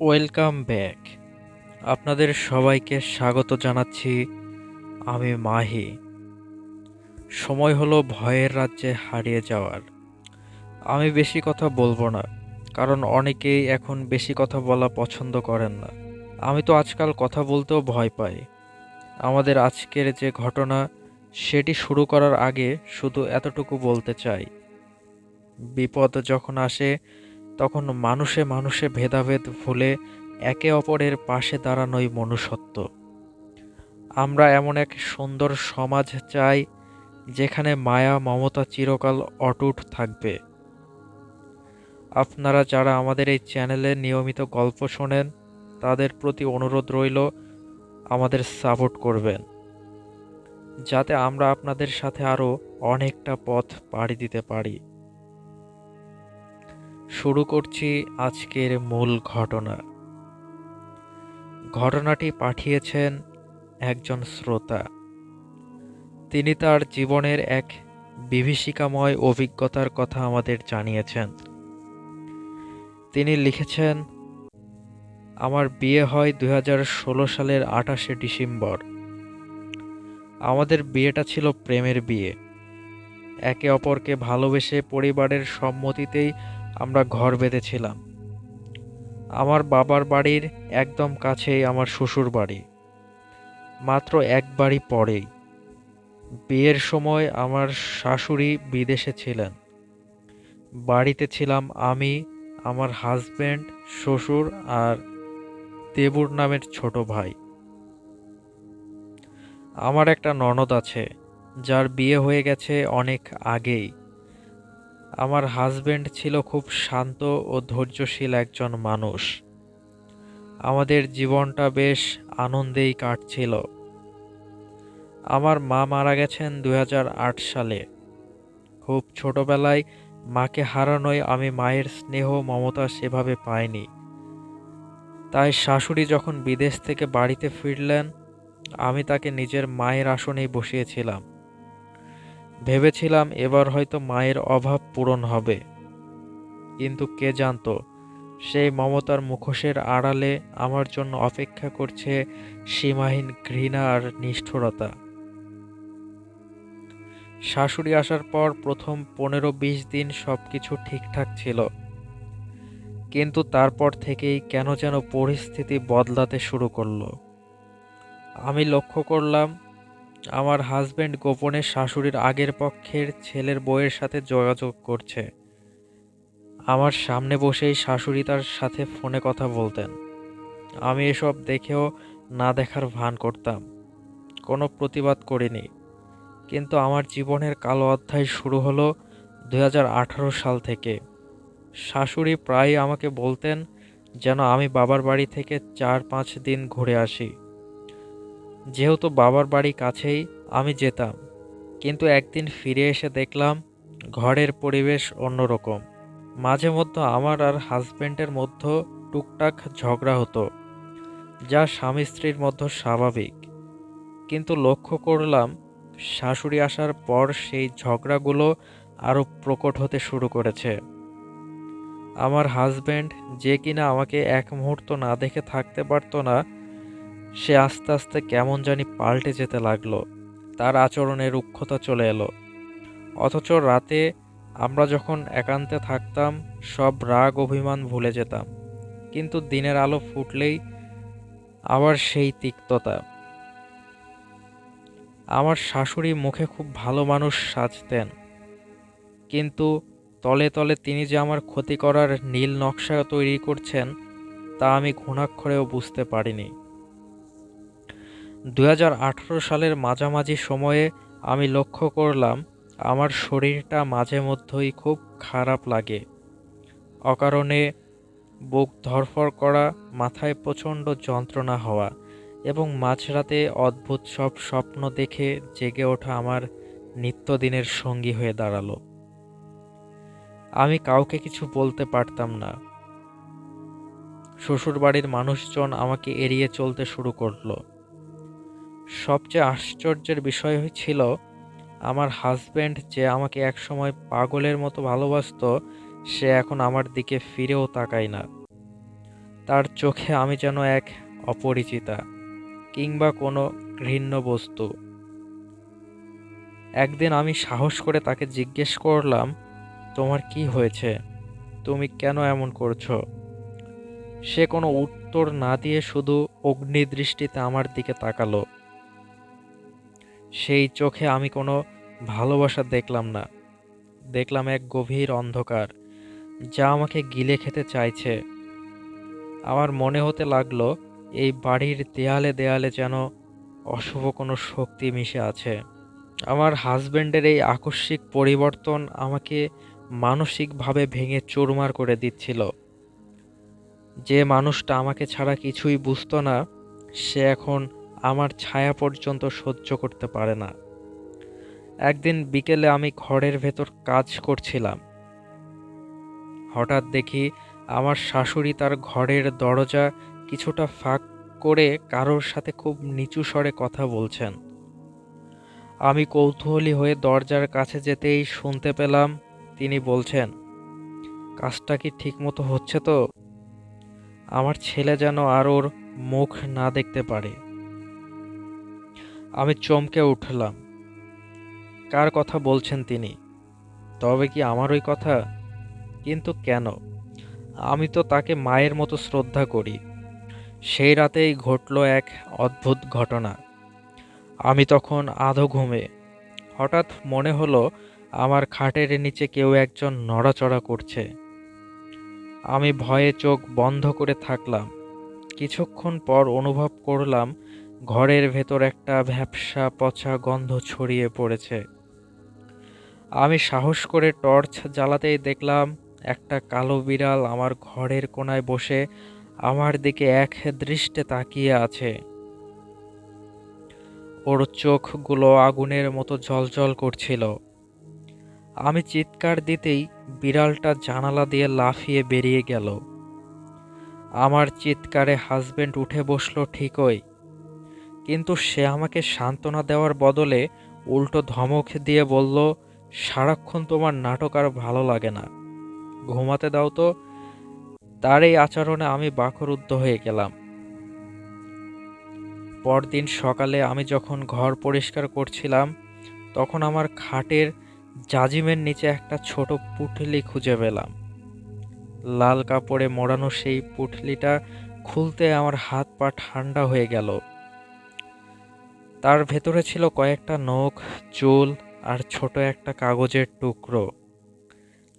Welcome back. আপনাদের সবাইকে স্বাগত জানাচ্ছি। আমি মাহি। সময় হলো ভয়ের রাজ্যে হারিয়ে যাওয়ার। আমি বেশি কথা বলবো না, কারণ অনেকেই এখন বেশি কথা বলা পছন্দ করেন না। আমি তো আজকাল কথা বলতেও ভয় পাই। আমাদের আজকের যে ঘটনা, সেটি শুরু করার আগে শুধু এতটুকু বলতে চাই। বিপদ যখন আসে, তখন মানুষে মানুষে ভেদাভেদ ভুলে একে অপরের পাশে দাঁড়ানোই মনুষ্যত্ব। আমরা এমন এক সুন্দর সমাজ চাই, যেখানে মায়া মমতা চিরকাল অটুট থাকবে। আপনারা যারা আমাদের এই চ্যানেলে নিয়মিত গল্প শোনেন, তাদের প্রতি অনুরোধ রইল আমাদের সাপোর্ট করবেন, যাতে আমরা আপনাদের সাথে আরও অনেকটা পথ পাড়ি দিতে পারি। শুরু করছি আজকের মূল ঘটনা। ঘটনাটি পাঠিয়েছেন একজন শ্রোতা। তিনি তার জীবনের এক বিভীষিকাময় অভিজ্ঞতার কথা আমাদের জানিয়েছেন। তিনি লিখেছেন, আমার বিয়ে হয় 2016 সালের 28শে ডিসেম্বর। আমাদের বিয়েটা ছিল প্রেমের বিয়ে। একে অপরকে ভালোবেসে পরিবারের সম্মতিতেই আমরা ঘর বেঁধেছিলাম। আমার বাবার বাড়ির একদম কাছেই আমার শ্বশুর বাড়ি, মাত্র এক বাড়ি পরেই। বিয়ের সময় আমার শাশুড়ি বিদেশে ছিলেন। বাড়িতে ছিলাম আমি, আমার হাজবেন্ড, শ্বশুর আর দেবুর নামের ছোট ভাই। আমার একটা ননদ আছে, যার বিয়ে হয়ে গেছে অনেক আগেই। আমার হাজবেন্ড ছিল খুব শান্ত ও ধৈর্যশীল একজন মানুষ। আমাদের জীবনটা বেশ আনন্দেই কাটছিল। আমার মা মারা গেছেন 2008 সালে। খুব ছোটবেলায় মাকে হারানোয় আমি মায়ের স্নেহ মমতা সেভাবে পাইনি। তাই শাশুড়ি যখন বিদেশ থেকে বাড়িতে ফিরলেন, আমি তাকে নিজের মায়ের আসনেই বসিয়েছিলাম। ভেবেছিলাম এবার হয়তো মায়ের অভাব পূরণ হবে, কিন্তু কে জানতো সেই মমতার মুখোশের আড়ালে আমার জন্য অপেক্ষা করছে সীমাহীন ঘৃণা আর নিষ্ঠুরতা। শাশুড়ি আসার পর প্রথম 15-20 দিন সবকিছু ঠিকঠাক ছিল, কিন্তু তারপর থেকেই কেন যেন পরিস্থিতি বদলাতে শুরু করলো। আমি লক্ষ্য করলাম আমার হাজবেন্ড গোপনে শাশুড়ির আগের পক্ষের ছেলের বউয়ের সাথে যোগাযোগ করছে। আমার সামনে বসেই শাশুড়ি তার সাথে ফোনে কথা বলতেন। আমি এসব দেখেও না দেখার ভান করতাম, কোনো প্রতিবাদ করিনি। কিন্তু আমার জীবনের কালো অধ্যায় শুরু হলো 2018 সাল থেকে। শাশুড়ি প্রায়ই আমাকে বলতেন যেন আমি বাবার বাড়ি থেকে 4-5 দিন ঘুরে আসি। যেহেতু বাবার বাড়ি কাছেই, আমি যেতাম। কিন্তু একদিন ফিরে এসে দেখলাম ঘরের পরিবেশ অন্যরকম। মাঝে মধ্যে আমার আর হাজবেন্ডের মধ্যে টুকটাক ঝগড়া হতো, যা স্বামী স্ত্রীর মধ্যে স্বাভাবিক। কিন্তু লক্ষ্য করলাম শাশুড়ি আসার পর সেই ঝগড়াগুলো আরো প্রকট হতে শুরু করেছে। আমার হাজবেন্ড, যে কিনা আমাকে এক মুহূর্ত না দেখে থাকতে পারতো না, সে আস্তে আস্তে কেমন জানি পাল্টে যেতে লাগলো। তার আচরণে রুক্ষতা চলে এলো। অথচ রাতে আমরা যখন একান্তে থাকতাম, সব রাগ অভিমান ভুলে যেতাম। কিন্তু দিনের আলো ফুটলেই আবার সেই তিক্ততা। আমার শাশুড়ি মুখে খুব ভালো মানুষ সাজতেন, কিন্তু তলে তলে তিনি যে আমার ক্ষতি করার নীল নকশা তৈরি করছেন, তা আমি ঘুণাক্ষরেও বুঝতে পারিনি। 2018 সালের মাঝামাঝি সময়ে আমি লক্ষ্য করলাম আমার শরীরটা মাঝে মধ্যেই খুব খারাপ লাগে। অকারণে বুক ধড়ফড় করা, মাথায় প্রচণ্ড যন্ত্রণা হওয়া এবং মাঝরাতে অদ্ভুত সব স্বপ্ন দেখে জেগে ওঠা আমার নিত্যদিনের সঙ্গী হয়ে দাঁড়ালো। আমি কাউকে কিছু বলতে পারতাম না। শ্বশুরবাড়ির মানুষজন আমাকে এড়িয়ে চলতে শুরু করলো। সবচেয়ে আশ্চর্যের বিষয় ছিল, আমার হাজবেন্ড যে আমাকে একসময় পাগলের মতো ভালোবাসতো, সে এখন আমার দিকে ফিরেও তাকায় না। তার চোখে আমি যেন এক অপরিচিতা কিংবা কোনো ঘৃণ্য বস্তু। একদিন আমি সাহস করে তাকে জিজ্ঞেস করলাম, তোমার কি হয়েছে? তুমি কেন এমন করছো? সে কোনো উত্তর না দিয়ে শুধু অগ্নিদৃষ্টিতে আমার দিকে তাকালো। সেই চোখে আমি কোনো ভালোবাসা দেখলাম না, দেখলাম এক গভীর অন্ধকার যা আমাকে গিলে খেতে চাইছে। আমার মনে হতে লাগলো এই বাড়ির দেয়ালে দেয়ালে যেন অশুভ কোনো শক্তি মিশে আছে। আমার হাজবেন্ডের এই আকস্মিক পরিবর্তন আমাকে মানসিকভাবে ভেঙে চুরমার করে দিচ্ছিল। যে মানুষটা আমাকে ছাড়া কিছুই বুঝতো না, সে এখন আমার ছায়া পর্যন্ত সহ্য করতে পারে না। একদিন বিকেলে আমি ঘরের ভেতর কাজ করছিলাম। হঠাৎ দেখি আমার শাশুড়ি তার ঘরের দরজা কিছুটা ফাঁক করে কারোর সাথে খুব নিচু স্বরে কথা বলছেন। আমি কৌতূহলী হয়ে দরজার কাছে যেতেই শুনতে পেলাম তিনি বলছেন, কাজটা কি ঠিকমতো হচ্ছে তো? আমার ছেলে যেন আর ওর মুখ না দেখতে পারে। আমি চমকে উঠলাম। কার কথা বলছেন তিনি? তবে কি আমার ওই কথা? কিন্তু কেন? আমি তো তাকে মায়ের মতো শ্রদ্ধা করি। সেই রাতেই ঘটল এক অদ্ভুত ঘটনা। আমি তখন আধো ঘুমে। হঠাৎ মনে হলো আমার খাটের নিচে কেউ একজন নড়াচড়া করছে। আমি ভয়ে চোখ বন্ধ করে থাকলাম। কিছুক্ষণ পর অনুভব করলাম ঘরের ভেতর একটা ভ্যাপসা পচা গন্ধ ছড়িয়ে পড়েছে। আমি সাহস করে টর্চ জ্বালাতেই দেখলাম একটা কালো বিড়াল আমার ঘরের কোণায় বসে আমার দিকে এক দৃষ্টে তাকিয়ে আছে। ওর চোখগুলো আগুনের মতো জ্বলজ্বল করছিল। আমি চিৎকার দিতেই বিড়ালটা জানালা দিয়ে লাফিয়ে বেরিয়ে গেল। আমার চিৎকারে হাজবেন্ড উঠে বসলো ঠিকই, কিন্তু সে আমাকে সান্ত্বনা দেওয়ার বদলে উল্টো ধমক দিয়ে বলল, সারাক্ষণ তোমার নাটক আর ভালো লাগে না, ঘুমাতে দাও তো। তার এই আচরণে আমি বাকরুদ্ধ হয়ে গেলাম। পরদিন সকালে আমি যখন ঘর পরিষ্কার করছিলাম, তখন আমার খাটের জাজিমের নিচে একটা ছোট পুঁটলি খুঁজে পেলাম। লাল কাপড়ে মোড়ানো সেই পুঁটলিটা খুলতে আমার হাত পা ঠান্ডা হয়ে গেল। তার ভেতরে ছিল কয়েকটা নখ, চুল আর ছোট একটা কাগজের টুকরো,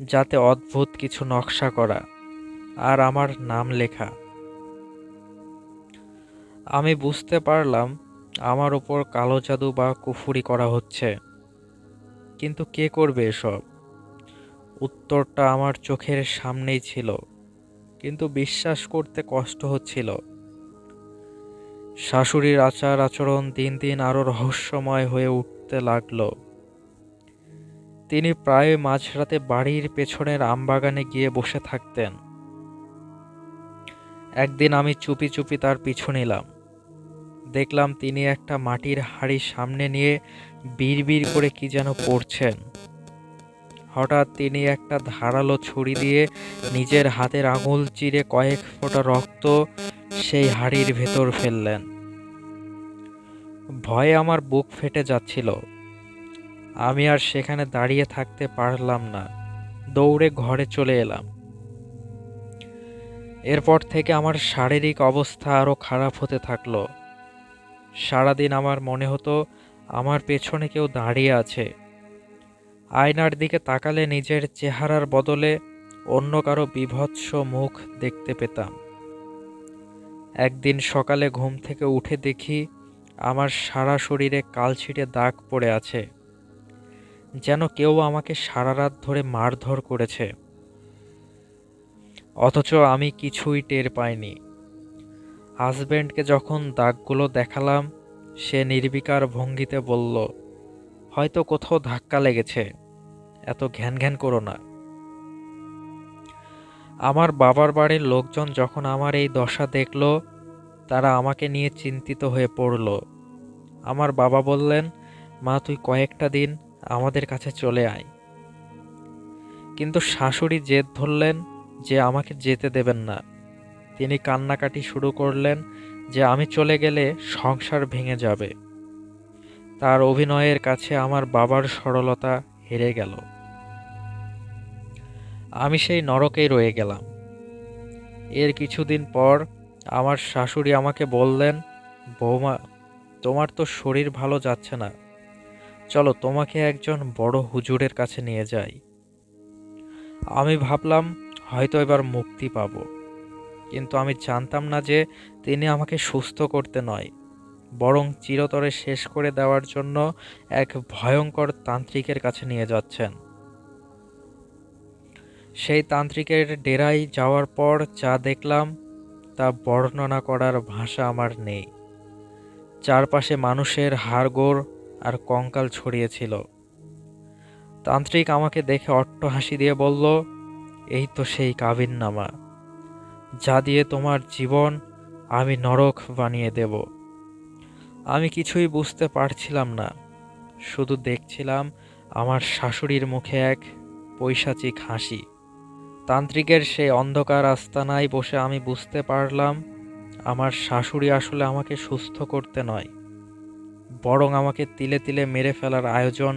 যাতে অদ্ভুত কিছু নকশা করা আর আমার নাম লেখা। আমি বুঝতে পারলাম আমার ওপর কালো জাদু বা কুফুরি করা হচ্ছে। কিন্তু কে করবে এসব? উত্তরটা আমার চোখের সামনেই ছিল, কিন্তু বিশ্বাস করতে কষ্ট হচ্ছিল। শাশুড়ির আচার আচরণ দিন দিন আরো রহস্যময় হয়ে উঠতে লাগলো। তিনি প্রায় মাঝরাতে বাড়ির পেছনের আমবাগানে গিয়ে বসে থাকতেন। একদিন আমি চুপি চুপি তার পিছু নিলাম। দেখলাম তিনি একটা মাটির হাঁড়ি সামনে নিয়ে বিড়বিড় করে কি যেন পড়ছেন। হঠাৎ তিনি একটা ধারালো ছুরি দিয়ে নিজের হাতের আঙুল চিরে কয়েক ফোঁটা রক্ত সেই হাঁড়ির ভেতর ফেললেন। ভয়ে আমার বুক ফেটে যাচ্ছিল। আমি আর সেখানে দাঁড়িয়ে থাকতে পারলাম না, দৌড়ে ঘরে চলে এলাম। এরপর থেকে আমার শারীরিক অবস্থা আরো খারাপ হতে থাকলো। সারাদিন আমার মনে হতো আমার পেছনে কেউ দাঁড়িয়ে আছে। আয়নার দিকে তাকালে নিজের চেহারার বদলে অন্য কারো বীভৎস মুখ দেখতে পেতাম। একদিন সকালে ঘুম থেকে উঠে দেখি আমার সারা শরীরে কালছিটে দাগ পড়ে আছে, যেন কেউ আমাকে সারা রাত ধরে মারধর করেছে। অথচ আমি কিছুই টের পাইনি। হাজবেন্ডকে যখন দাগগুলো দেখালাম, সে নির্বিকার ভঙ্গিতে বলল, হয়তো কোথাও ধাক্কা লেগেছে, এত ঘ্যান ঘ্যান করো না। আমার বাবার বাড়ির লোকজন যখন আমার এই দশা দেখল, তারা আমাকে নিয়ে চিন্তিত হয়ে পড়ল। আমার বাবা বললেন, মা তুই কয়েকটা দিন আমাদের কাছে চলে আয়। কিন্তু শাশুড়ি জেদ ধরলেন যে আমাকে যেতে দেবেন না। তিনি কান্নাকাটি শুরু করলেন যে আমি চলে গেলে সংসার ভেঙে যাবে। তার অভিনয়ের কাছে আমার বাবার সরলতা হেরে গেল। আমি সেই নরকেই রয়ে গেলাম। এর কিছুদিন পর আমার শাশুড়ি আমাকে বললেন, বৌমা, তোমার তো শরীর ভালো যাচ্ছে না, চলো তোমাকে একজন বড় হুজুরের কাছে নিয়ে যাই। আমি ভাবলাম হয়তো এবার মুক্তি পাবো, কিন্তু আমি জানতাম না যে তিনি আমাকে সুস্থ করতে নয়, বরং চিরতরে শেষ করে দেওয়ার জন্য এক ভয়ঙ্কর তান্ত্রিকের কাছে নিয়ে যাচ্ছেন। সেই তান্ত্রিকের ডেরায় যাওয়ার পর যা দেখলাম তা বর্ণনা করার ভাষা আমার নেই। চারপাশে মানুষের হাড়গোড় আর কঙ্কাল ছড়িয়েছিল। তান্ত্রিক আমাকে দেখে অট্টহাসি দিয়ে বলল, এই তো সেই কাবিননামা, যা দিয়ে তোমার জীবন আমি নরক বানিয়ে দেব। আমি কিছুই বুঝতে পারছিলাম না, শুধু দেখছিলাম আমার শাশুড়ির মুখে এক পৈশাচিক হাসি। তান্ত্রিকের সেই অন্ধকার আস্তানায় বসে আমি বুঝতে পারলাম আমার শাশুড়ি আসলে আমাকে সুস্থ করতে নয়, বরং আমাকে তিলে তিলে মেরে ফেলার আয়োজন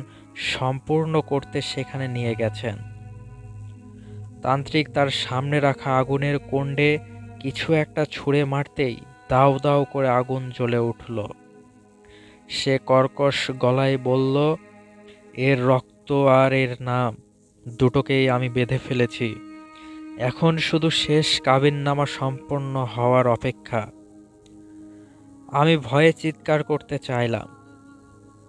সম্পূর্ণ করতে সেখানে নিয়ে গেছেন। তান্ত্রিক তার সামনে রাখা আগুনের কুণ্ডে কিছু একটা ছুঁড়ে মারতেই দাউ দাউ করে আগুন জ্বলে উঠল। সে কর্কশ গলায় বলল, এর রক্ত আর এর নাম দুটোকেই আমি বেঁধে ফেলেছি। এখন শুধু শেষ কাবিননামা সম্পন্ন হওয়ার অপেক্ষা। আমি ভয়ে চিৎকার করতে চাইলাম,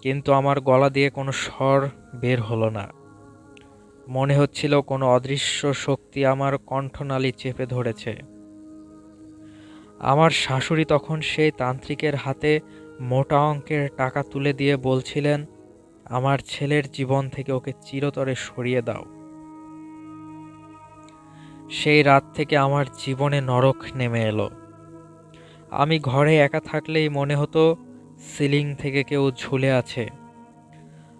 কিন্তু আমার গলা দিয়ে কোনো স্বর বের হলো না। মনে হচ্ছিল কোনো অদৃশ্য শক্তি আমার কণ্ঠনালী চেপে ধরেছে। আমার শাশুড়ি তখন সেই তান্ত্রিকের হাতে মোটা অঙ্কের টাকা তুলে দিয়ে বলছিলেন, আমার ছেলের জীবন থেকে ওকে চিরতরে সরিয়ে দাও। সেই রাত থেকে আমার জীবনে নরক নেমে এলো। আমি ঘরে একা থাকলেই মনে হতো সিলিং থেকে কেউ ঝুলে আছে।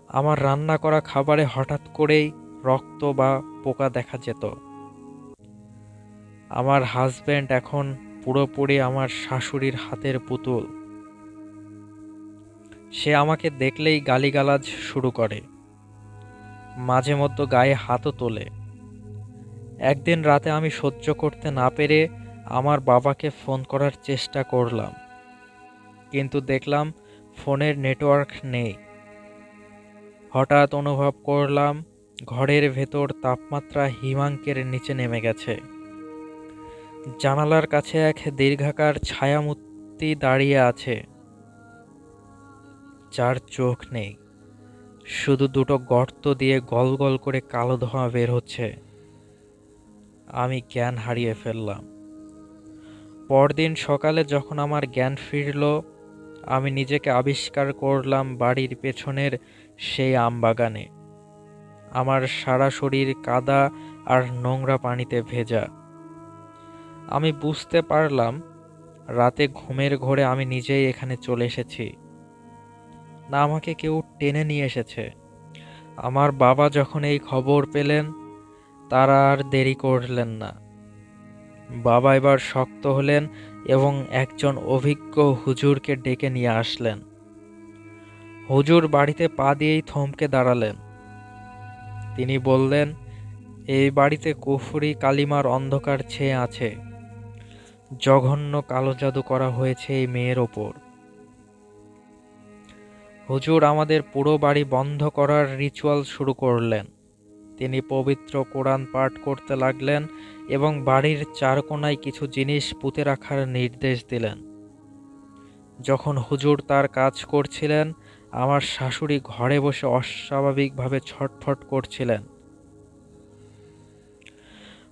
আমার রান্না করা খাবারে হঠাৎ করেই রক্ত বা পোকা দেখা যেত। আমার হাজবেন্ড এখন পুরোপুরি আমার শাশুড়ির হাতের পুতুল। সে আমাকে দেখলেই গালিগালাজ শুরু করে, মাঝে মধ্যে গায়ে হাতও তোলে। একদিন রাতে আমি সহ্য করতে না পেরে আমার বাবাকে ফোন করার চেষ্টা করলাম, কিন্তু দেখলাম ফোনের নেটওয়ার্ক নেই। হঠাৎ অনুভব করলাম ঘরের ভেতর তাপমাত্রা হিমাঙ্কের নিচে নেমে গেছে। জানালার কাছে এক দীর্ঘাকার ছায়ামূর্তি দাঁড়িয়ে আছে, যার চোখ নেই, শুধু দুটো গর্ত দিয়ে গল গল করে কালো ধোঁয়া বের হচ্ছে। আমি জ্ঞান হারিয়ে ফেললাম। পরদিন সকালে যখন আমার জ্ঞান ফিরল, আমি নিজেকে আবিষ্কার করলাম বাড়ির পেছনের সেই আমবাগানে। আমার সারা শরীর কাদা আর নোংরা পানিতে ভেজা। আমি বুঝতে পারলাম রাতে ঘুমের ঘোরে আমি নিজেই এখানে চলে এসেছি, না আমাকে কেউ টেনে নিয়ে এসেছে। আমার বাবা যখন এই খবর পেলেন, তারা আর দেরি করলেন না। বাবা এবার শক্ত হলেন এবং একজন অভিজ্ঞ হুজুরকে ডেকে নিয়ে আসলেন। হুজুর বাড়িতে পা দিয়েই থমকে দাঁড়ালেন। তিনি বললেন, এই বাড়িতে কুফরি কালিমার অন্ধকার ছেয়ে আছে। জঘন্য কালো জাদু করা হয়েছে এই মেয়ের ওপর। হুজুর আমাদের পুরো বাড়ি বন্ধ করার রিচুয়াল শুরু করলেন। তিনি পবিত্র কোরআন পাঠ করতে লাগলেন এবং বাড়ির চার কোণায় কিছু জিনিস পুঁতে রাখার নির্দেশ দিলেন। যখন হুজুর তার কাজ করছিলেন, আমার শাশুড়ি ঘরে বসে অস্বাভাবিকভাবে ছটফট করছিলেন।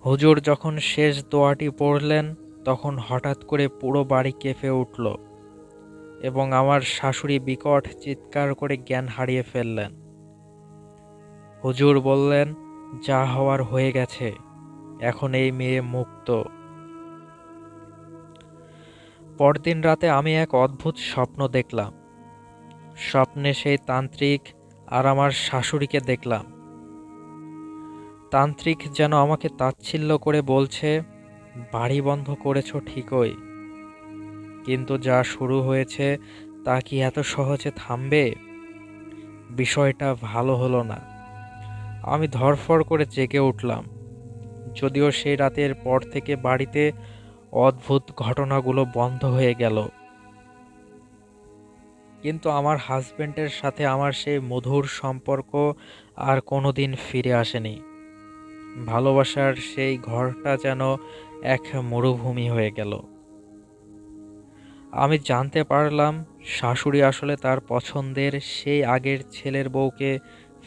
হুজুর যখন শেষ দোয়াটি পড়লেন, তখন হঠাৎ করে পুরো বাড়ি কেঁপে উঠল এবং আমার শাশুড়ি বিকট চিৎকার করে জ্ঞান হারিয়ে ফেললেন। হুজুর বললেন, যা হওয়ার হয়ে গেছে, এখন এই মেয়ে মুক্ত। পরদিন রাতে আমি এক অদ্ভুত স্বপ্ন দেখলাম। স্বপ্নে সেই তান্ত্রিক আর আমার শাশুড়িকে দেখলাম। তান্ত্রিক যেন আমাকে তাচ্ছিল্য করে বলছে, বাড়ি বন্ধ করেছো ঠিকই, কিন্তু যা শুরু হয়েছে তা কি এত সহজে থামবে? বিষয়টা ভালো হলো না। আমি ধড়ফড় করে জেগে উঠলাম। যদিও সেই রাতের পর থেকে বাড়িতে অদ্ভুত ঘটনাগুলো বন্ধ হয়ে গেল, কিন্তু আমার হাজবেন্ডের সাথে আমার সেই মধুর সম্পর্ক আর কোনোদিন ফিরে আসেনি। ভালোবাসার সেই ঘরটা যেন এক মরুভূমি হয়ে গেল। আমি জানতে পারলাম শাশুড়ি আসলে তার পছন্দের সেই আগের ছেলের বউকে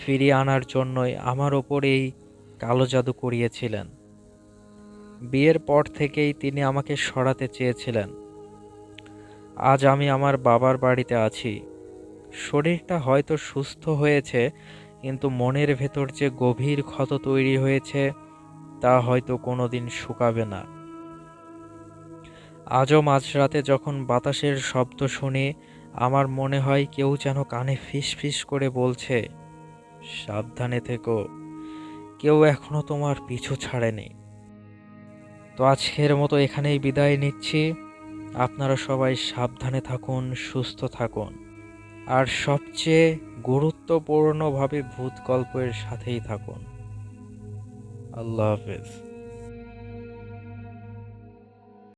ফিরিয়ে আনার জন্যই আমার ওপর এই কালো জাদু করিয়েছিলেন। বিয়ের পর থেকেই তিনি আমাকে সরাতে চেয়েছিলেন। আজ আমি আমার বাবার বাড়িতে আছি। শরীরটা হয়তো সুস্থ হয়েছে, কিন্তু মনের ভেতর যে গভীর ক্ষত তৈরি হয়েছে তা হয়তো কোনোদিন শুকাবে না। আজও মাঝরাতে যখন বাতাসের শব্দ শুনি, আমার মনে হয় কেউ যেন কানে ফিসফিস করে বলছে, সাবধানে থেকো, কেউ এখনো তোমার পিছু ছাড়েনি। তো আজকের মতো এখানেই বিদায় নিচ্ছি। আপনারা সবাই সাবধানে থাকুন, সুস্থ থাকুন, আর সবচেয়ে গুরুত্বপূর্ণভাবে ভূত গল্পের সাথেই থাকুন। আল্লাহ হাফেজ।